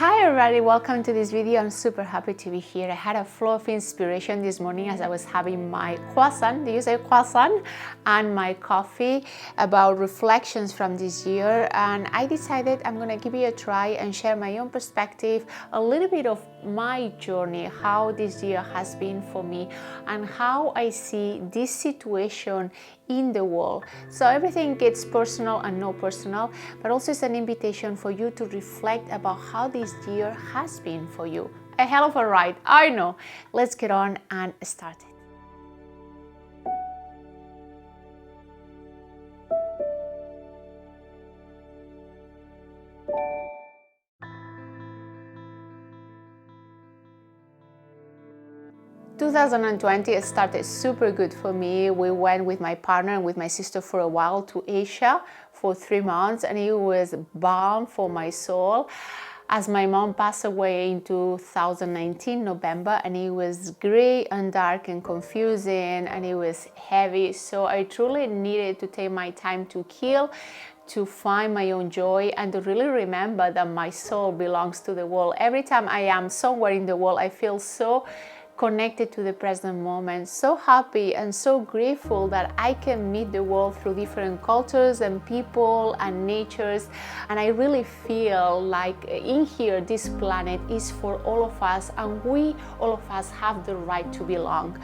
Hi everybody, welcome to this video. I'm super happy to be here. I had a flow of inspiration this morning as I was having my croissant, do you say croissant? And my coffee about reflections from this year, and I decided I'm gonna give it a try and share my own perspective, a little bit of my journey, how this year has been for me and how I see this situation in the world. So everything gets personal and not personal, but also it's an invitation for you to reflect about how this year has been for you. A hell of a ride, I know. Let's get on and start it. In 2020 it started super good for me. We went with my partner and with my sister for a while to Asia for 3 months, and it was balm for my soul as my mom passed away in 2019 November, and it was gray and dark and confusing and it was heavy. So I truly needed to take my time to heal, to find my own joy, and to really remember that my soul belongs to the world. Every time I am somewhere in the world, I feel so connected to the present moment, so happy and so grateful that I can meet the world through different cultures and people and natures. And I really feel like in here this planet is for all of us, and we all of us have the right to belong.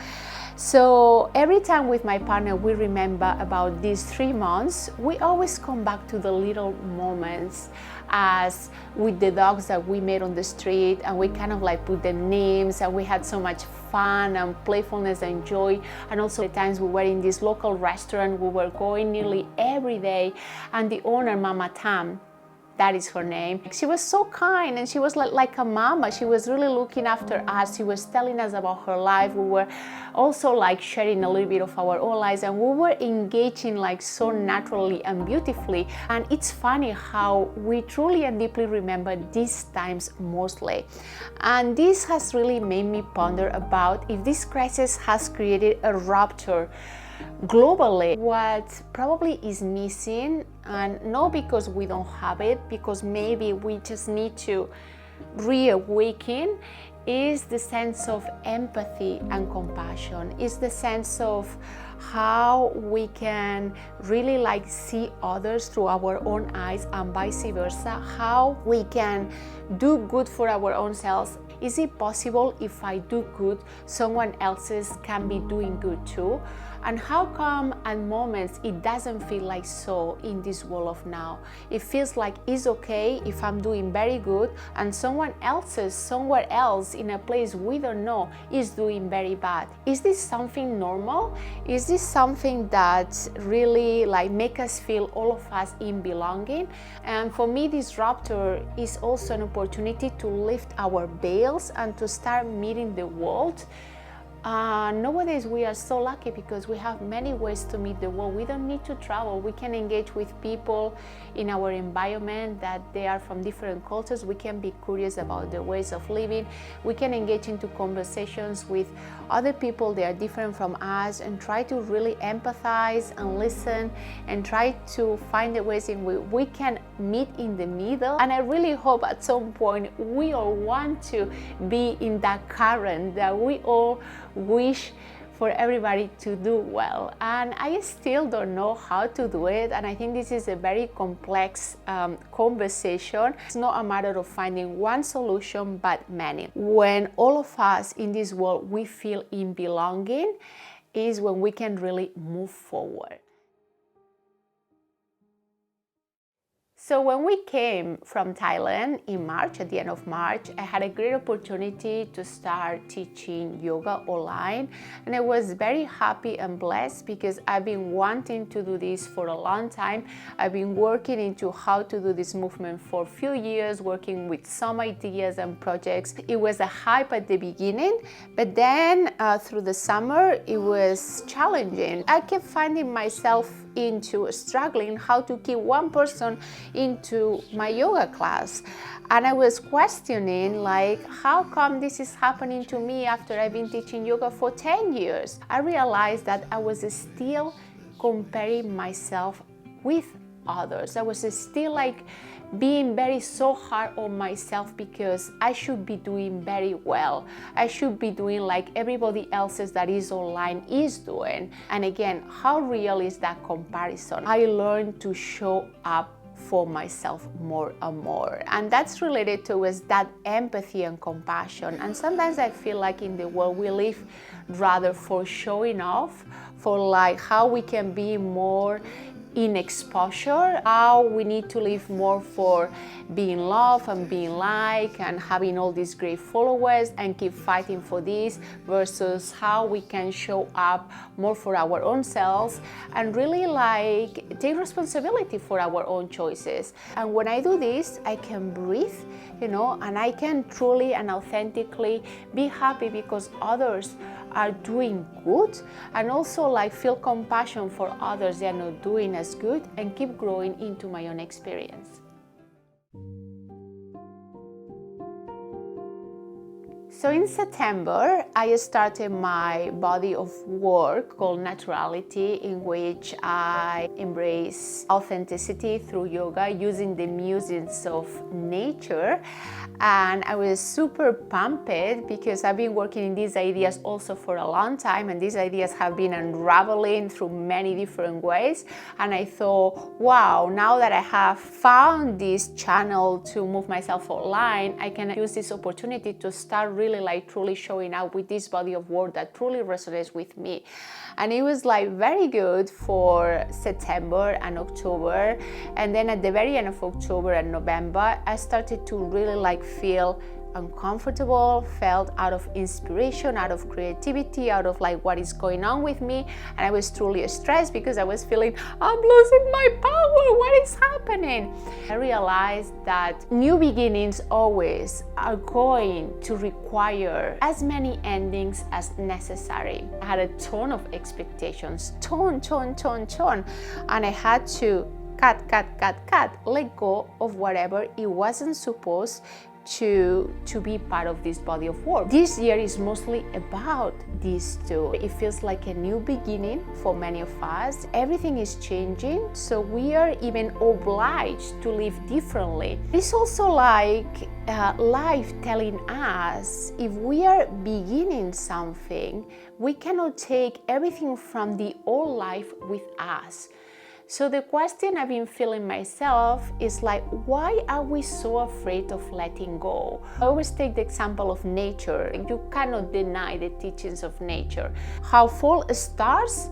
So every time with my partner we remember about these 3 months, we always come back to the little moments, as with the dogs that we met on the street, and we kind of like put them names, and we had so much fun and playfulness and joy. And also the times we were in this local restaurant, we were going nearly every day, and the owner, Mama Tam, that is her name, she was so kind and she was like a mama. She was really looking after us. She was telling us about her life. We were also like sharing a little bit of our own lives, and we were engaging like so naturally and beautifully. And it's funny how we truly and deeply remember these times mostly. And this has really made me ponder about if this crisis has created a rupture globally. What probably is missing, and not because we don't have it, because maybe we just need to reawaken, is the sense of empathy and compassion, is the sense of how we can really like see others through our own eyes and vice versa, how we can do good for our own selves. Is it possible if I do good, someone else's can be doing good too? And how come at moments it doesn't feel like so in this world of now? It feels like it's okay if I'm doing very good and someone else's somewhere else in a place we don't know is doing very bad. Is this something normal? Is this something that really like make us feel, all of us, in belonging? And for me, this rupture is also an opportunity to lift our veils and to start meeting the world. Nowadays we are so lucky because we have many ways to meet the world. We don't need to travel. We can engage with people in our environment that they are from different cultures. We can be curious about their ways of living. We can engage into conversations with other people that are different from us and try to really empathize and listen and try to find the ways in which we can meet in the middle. And I really hope at some point we all want to be in that current, that we all wish for everybody to do well. And I still don't know how to do it, and I think this is a very complex conversation. It's not a matter of finding one solution but many. When all of us in this world we feel in belonging is when we can really move forward. So when we came from Thailand in March, at the end of March, I had a great opportunity to start teaching yoga online. And I was very happy and blessed because I've been wanting to do this for a long time. I've been working into how to do this movement for a few years, working with some ideas and projects. It was a hype at the beginning, but then through the summer, it was challenging. I kept finding myself into struggling how to keep one person into my yoga class, and I was questioning like, how come this is happening to me after I've been teaching yoga for 10 years? I realized that I was still comparing myself with others. I was still like being very so hard on myself because I should be doing very well. I should be doing like everybody else's that is online is doing. And again, how real is that comparison? I learned to show up for myself more and more, and that's related to that empathy and compassion. And sometimes I feel like in the world we live rather for showing off, for like how we can be more in exposure, how we need to live more for being loved and being liked and having all these great followers and keep fighting for this, versus how we can show up more for our own selves and really like take responsibility for our own choices. And when I do this, I can breathe, and I can truly and authentically be happy because others are doing good, and also like feel compassion for others they are not doing as good, and keep growing into my own experience. So in September, I started my body of work called NATURALITY, in which I embrace authenticity through yoga using the musings of nature. And I was super pumped because I've been working in these ideas also for a long time, and these ideas have been unraveling through many different ways. And I thought, wow, now that I have found this channel to move myself online, I can use this opportunity to start really like truly showing up with this body of work that truly resonates with me. And it was like very good for September and October. And then at the very end of October and November, I started to really like feel uncomfortable, felt out of inspiration, out of creativity, out of like what is going on with me. And I was truly stressed because I was feeling I'm losing my power, what is happening? I realized that new beginnings always are going to require as many endings as necessary. I had a ton of expectations, ton, and I had to cut, let go of whatever it wasn't supposed to be part of this body of work. This year is mostly about these two. It feels like a new beginning for many of us. Everything is changing, so we are even obliged to live differently. It's also like life telling us if we are beginning something, we cannot take everything from the old life with us. So the question I've been feeling myself is like, why are we so afraid of letting go? I always take the example of nature. You cannot deny the teachings of nature. How fall starts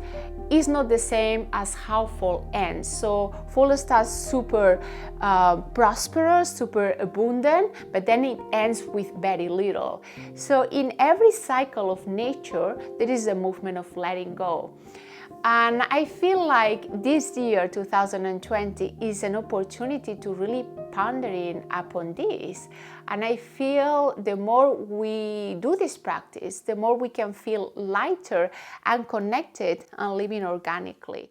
is not the same as how fall ends. So fall starts super prosperous, super abundant, but then it ends with very little. So in every cycle of nature, there is a movement of letting go. And I feel like this year, 2020, is an opportunity to really pondering upon this. And I feel the more we do this practice, the more we can feel lighter and connected and living organically.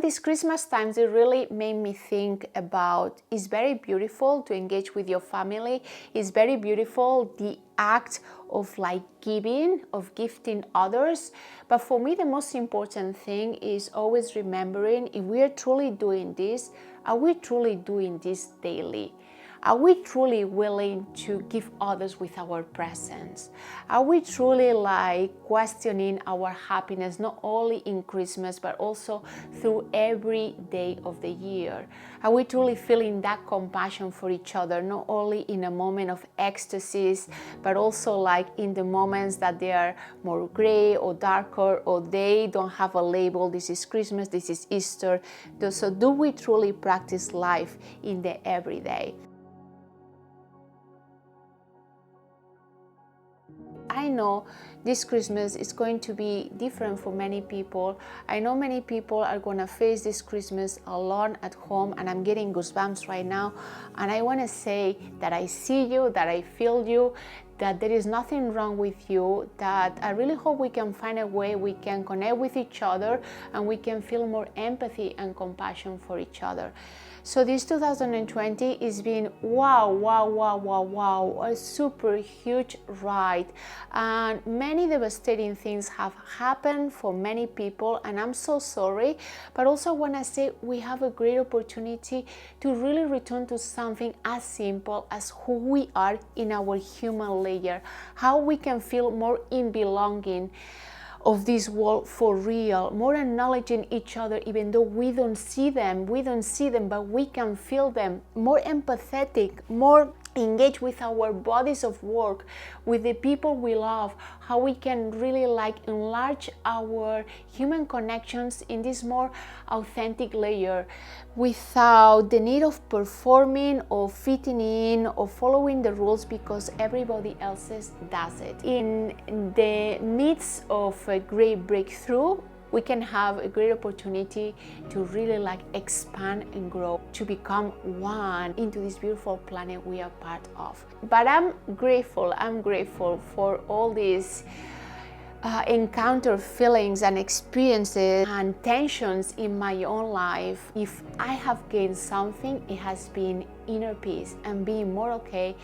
These Christmas times, it really made me think about, it's very beautiful to engage with your family. It's very beautiful, the act of like giving, of gifting others. But for me, the most important thing is always remembering, if we are truly doing this, are we truly doing this daily? Are we truly willing to give others with our presence? Are we truly like questioning our happiness, not only in Christmas, but also through every day of the year? Are we truly feeling that compassion for each other, not only in a moment of ecstasies, but also like in the moments that they are more gray or darker, or they don't have a label, this is Christmas, this is Easter. So do we truly practice life in the everyday? I know this Christmas is going to be different for many people. I know many people are going to face this Christmas alone at home, and I'm getting goosebumps right now. And I want to say that I see you, that I feel you, that there is nothing wrong with you, that I really hope we can find a way we can connect with each other and we can feel more empathy and compassion for each other. So this 2020 is been wow, a super huge ride, and many devastating things have happened for many people, and I'm so sorry, but also want to say we have a great opportunity to really return to something as simple as who we are in our human layer, how we can feel more in belonging of this world for real, more acknowledging each other even though we don't see them, but we can feel them, more empathetic, more engaged with our bodies of work, with the people we love, how we can really like enlarge our human connections in this more authentic layer without the need of performing or fitting in or following the rules because everybody else does it. In the midst of a great breakthrough, we can have a great opportunity to really like expand and grow, to become one into this beautiful planet we are part of. But I'm grateful for all these encounter feelings and experiences and tensions in my own life. If I have gained something, it has been inner peace and being more okay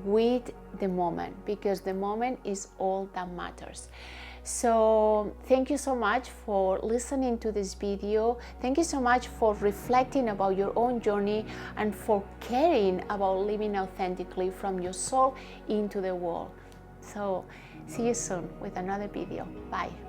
with the moment, because the moment is all that matters. So thank you so much for listening to this video. Thank you so much for reflecting about your own journey and for caring about living authentically from your soul into the world. So see you soon with another video. Bye.